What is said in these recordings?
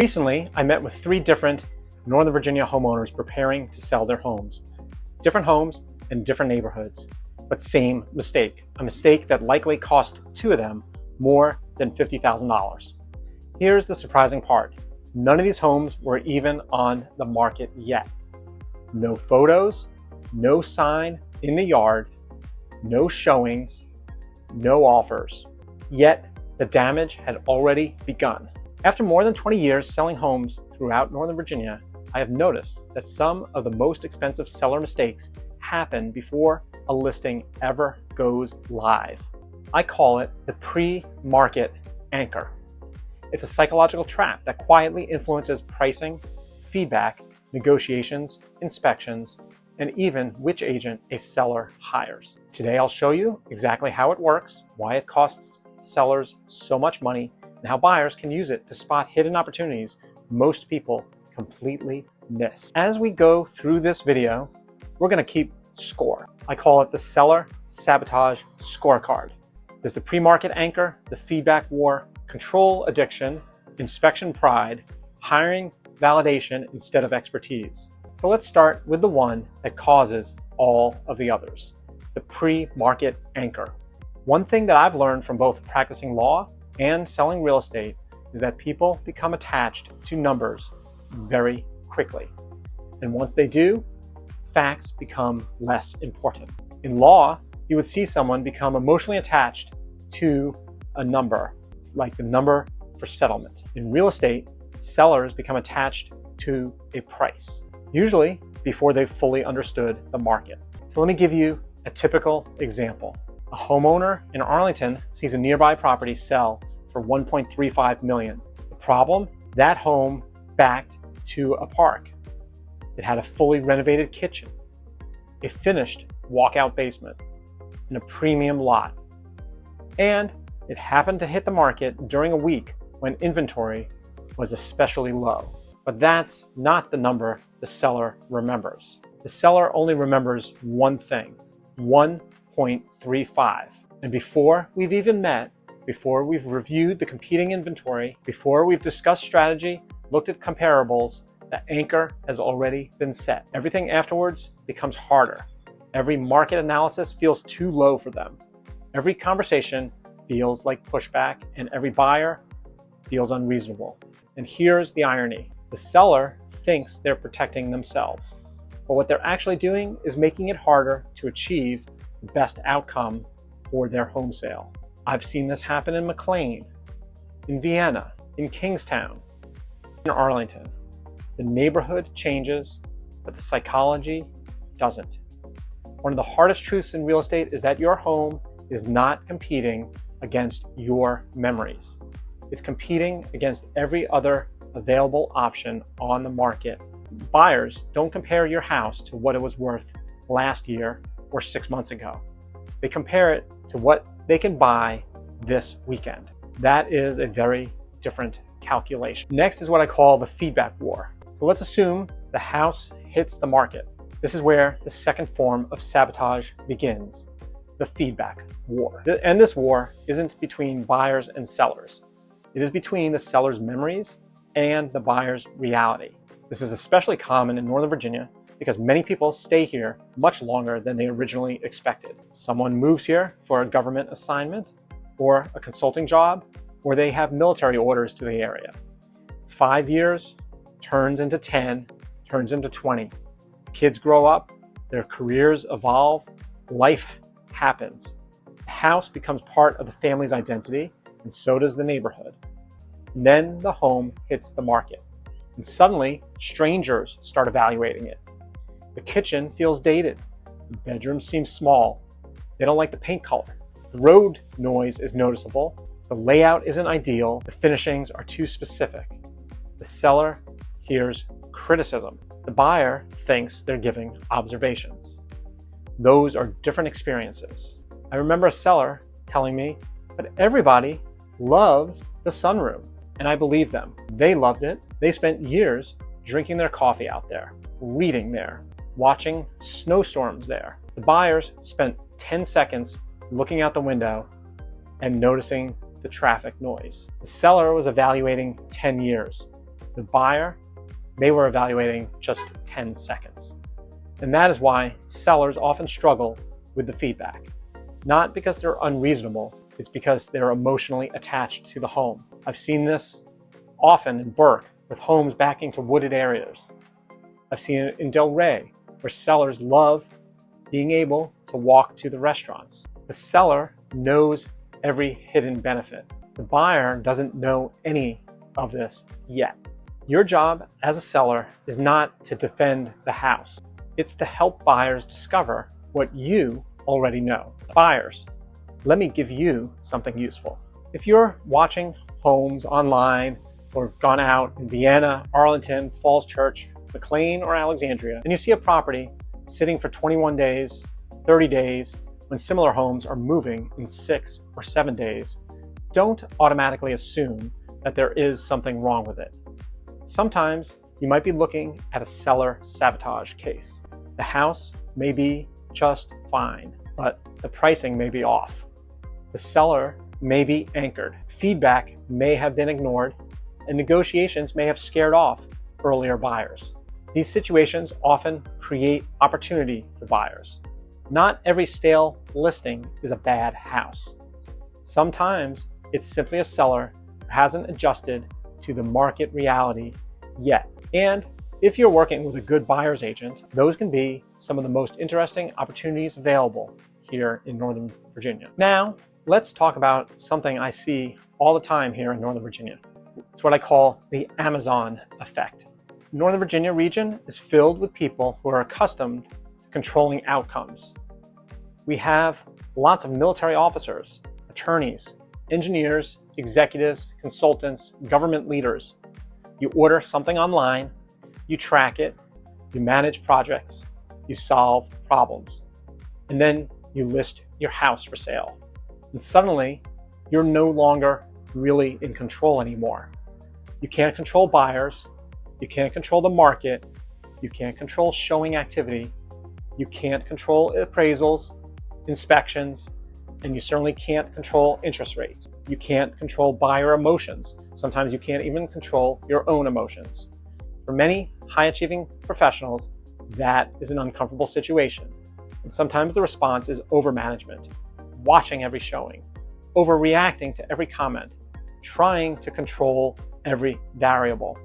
Recently, I met with 3 different Northern Virginia homeowners preparing to sell their homes. Different homes in different neighborhoods, but same mistake. A mistake that likely cost 2 of them more than $50,000. Here's the surprising part. None of these homes were even on the market yet. No photos, no sign in the yard, no showings, no offers. Yet the damage had already begun. After more than 20 years selling homes throughout Northern Virginia, I have noticed that some of the most expensive seller mistakes happen before a listing ever goes live. I call it the pre-market anchor. It's a psychological trap that quietly influences pricing, feedback, negotiations, inspections, and even which agent a seller hires. Today I'll show you exactly how it works, why it costs sellers so much money, and how buyers can use it to spot hidden opportunities most people completely miss. As we go through this video, we're going to keep score. I call it the Seller Sabotage Scorecard. There's the pre-market anchor, the feedback war, control addiction, inspection pride, hiring validation instead of expertise. So let's start with the one that causes all of the others, the pre-market anchor. One thing that I've learned from both practicing law and selling real estate is that people become attached to numbers very quickly. And once they do, facts become less important. In law, you would see someone become emotionally attached to a number, like the number for settlement. In real estate, sellers become attached to a price, usually before they've fully understood the market. So let me give you a typical example. A homeowner in Arlington sees a nearby property sell for $1.35 million. The problem? That home backed to a park. It had a fully renovated kitchen, a finished walkout basement, and a premium lot. And it happened to hit the market during a week when inventory was especially low. But that's not the number the seller remembers. The seller only remembers one thing, 1.35. And before we've even met, before we've reviewed the competing inventory, before we've discussed strategy, looked at comparables, the anchor has already been set. Everything afterwards becomes harder. Every market analysis feels too low for them. Every conversation feels like pushback, and every buyer feels unreasonable. And here's the irony. The seller thinks they're protecting themselves, but what they're actually doing is making it harder to achieve the best outcome for their home sale. I've seen this happen in McLean, in Vienna, in Kingstown, in Arlington. The neighborhood changes, but the psychology doesn't. One of the hardest truths in real estate is that your home is not competing against your memories. It's competing against every other available option on the market. Buyers don't compare your house to what it was worth last year or 6 months ago. They compare it to what they can buy this weekend. That is a very different calculation. Next is what I call the feedback war. So let's assume the house hits the market. This is where the second form of sabotage begins, the feedback war. And this war isn't between buyers and sellers. It is between the seller's memories and the buyer's reality. This is especially common in Northern Virginia because many people stay here much longer than they originally expected. Someone moves here for a government assignment or a consulting job, or they have military orders to the area. 5 years turns into 10, turns into 20. Kids grow up, their careers evolve, life happens. The house becomes part of the family's identity, and so does the neighborhood. And then the home hits the market, and suddenly strangers start evaluating it. The kitchen feels dated. The bedroom seems small. They don't like the paint color. The road noise is noticeable. The layout isn't ideal. The finishings are too specific. The seller hears criticism. The buyer thinks they're giving observations. Those are different experiences. I remember a seller telling me, but everybody loves the sunroom. And I believe them. They loved it. They spent years drinking their coffee out there, reading there, watching snowstorms there. The buyers spent 10 seconds looking out the window and noticing the traffic noise. The seller was evaluating 10 years. The buyer, they were evaluating just 10 seconds. And that is why sellers often struggle with the feedback. Not because they're unreasonable, it's because they're emotionally attached to the home. I've seen this often in Burke with homes backing to wooded areas. I've seen it in Del Rey, where sellers love being able to walk to the restaurants. The seller knows every hidden benefit. The buyer doesn't know any of this yet. Your job as a seller is not to defend the house. It's to help buyers discover what you already know. Buyers, let me give you something useful. If you're watching homes online or have gone out in Vienna, Arlington, Falls Church, McLean, or Alexandria, and you see a property sitting for 21 days, 30 days, when similar homes are moving in 6 or 7 days, don't automatically assume that there is something wrong with it. Sometimes you might be looking at a seller sabotage case. The house may be just fine, but the pricing may be off. The seller may be anchored. Feedback may have been ignored, and negotiations may have scared off earlier buyers. These situations often create opportunity for buyers. Not every stale listing is a bad house. Sometimes it's simply a seller who hasn't adjusted to the market reality yet. And if you're working with a good buyer's agent, those can be some of the most interesting opportunities available here in Northern Virginia. Now, let's talk about something I see all the time here in Northern Virginia. It's what I call the Amazon effect. The Northern Virginia region is filled with people who are accustomed to controlling outcomes. We have lots of military officers, attorneys, engineers, executives, consultants, government leaders. You order something online, you track it, you manage projects, you solve problems, and then you list your house for sale. And suddenly, you're no longer really in control anymore. You can't control buyers, you can't control the market, you can't control showing activity, you can't control appraisals, inspections, and you certainly can't control interest rates. You can't control buyer emotions. Sometimes you can't even control your own emotions. For many high-achieving professionals, that is an uncomfortable situation. And sometimes the response is overmanagement, watching every showing, overreacting to every comment, trying to control every variable.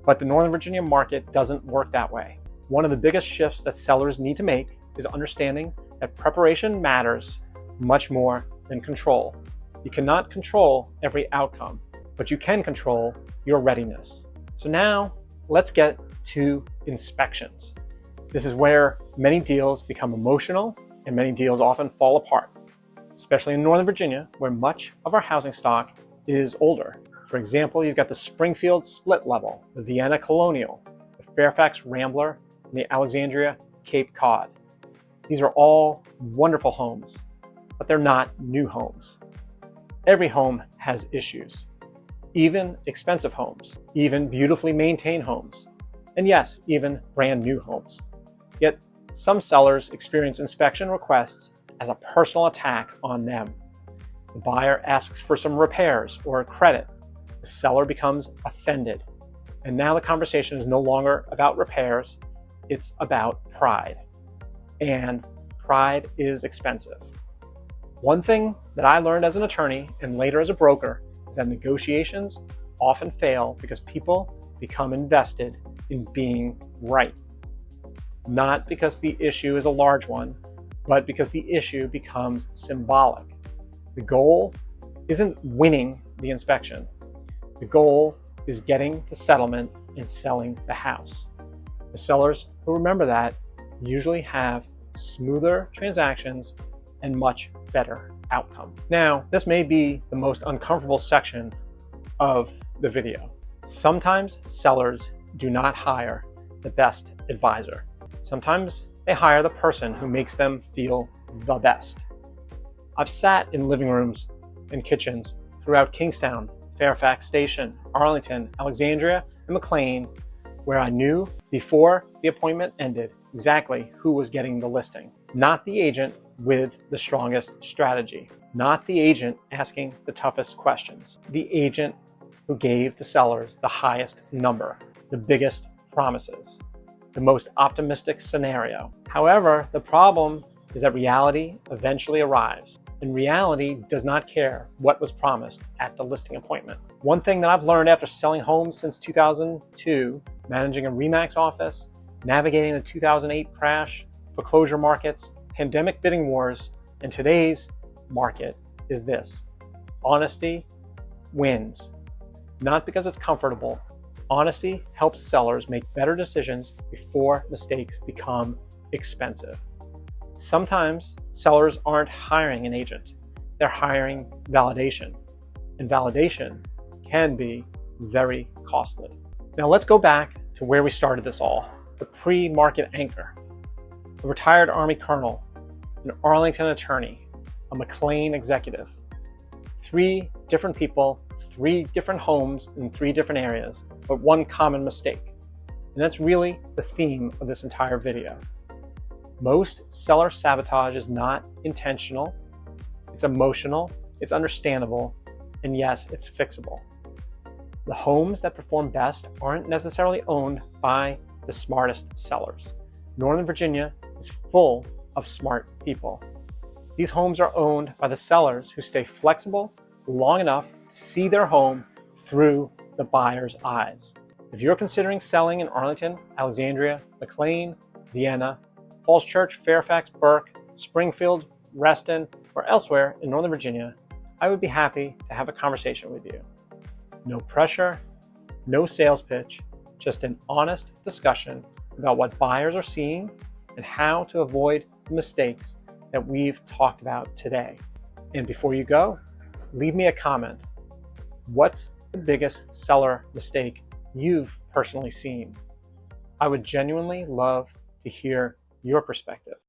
But the Northern Virginia market doesn't work that way. One of the biggest shifts that sellers need to make is understanding that preparation matters much more than control. You cannot control every outcome, but you can control your readiness. So now let's get to inspections. This is where many deals become emotional and many deals often fall apart, especially in Northern Virginia, where much of our housing stock is older. For example, you've got the Springfield Split Level, the Vienna Colonial, the Fairfax Rambler, and the Alexandria Cape Cod. These are all wonderful homes, but they're not new homes. Every home has issues, even expensive homes, even beautifully maintained homes, and yes, even brand new homes. Yet some sellers experience inspection requests as a personal attack on them. The buyer asks for some repairs or a credit. The seller becomes offended. And now the conversation is no longer about repairs, it's about pride. And pride is expensive. One thing that I learned as an attorney and later as a broker is that negotiations often fail because people become invested in being right. Not because the issue is a large one, but because the issue becomes symbolic. The goal isn't winning the inspection. The goal is getting the settlement and selling the house. The sellers who remember that usually have smoother transactions and much better outcome. Now, this may be the most uncomfortable section of the video. Sometimes sellers do not hire the best advisor. Sometimes they hire the person who makes them feel the best. I've sat in living rooms and kitchens throughout Kingstown, Fairfax Station, Arlington, Alexandria, and McLean, where I knew before the appointment ended exactly who was getting the listing. Not the agent with the strongest strategy. Not the agent asking the toughest questions. The agent who gave the sellers the highest number, the biggest promises, the most optimistic scenario. However, the problem is that reality eventually arrives, and reality does not care what was promised at the listing appointment. One thing that I've learned after selling homes since 2002, managing a RE/MAX office, navigating the 2008 crash, foreclosure markets, pandemic bidding wars, and today's market is this: honesty wins. Not because it's comfortable. Honesty helps sellers make better decisions before mistakes become expensive. Sometimes sellers aren't hiring an agent, they're hiring validation, and validation can be very costly. Now let's go back to where we started this all, the pre-market anchor, a retired Army colonel, an Arlington attorney, a McLean executive, 3 different people, 3 different homes in 3 different areas, but one common mistake. And that's really the theme of this entire video. Most seller sabotage is not intentional, it's emotional, it's understandable, and yes, it's fixable. The homes that perform best aren't necessarily owned by the smartest sellers. Northern Virginia is full of smart people. These homes are owned by the sellers who stay flexible long enough to see their home through the buyer's eyes. If you're considering selling in Arlington, Alexandria, McLean, Vienna, Falls Church, Fairfax, Burke, Springfield, Reston, or elsewhere in Northern Virginia, I would be happy to have a conversation with you. No pressure, no sales pitch, just an honest discussion about what buyers are seeing and how to avoid the mistakes that we've talked about today. And before you go, leave me a comment. What's the biggest seller mistake you've personally seen? I would genuinely love to hear your perspective.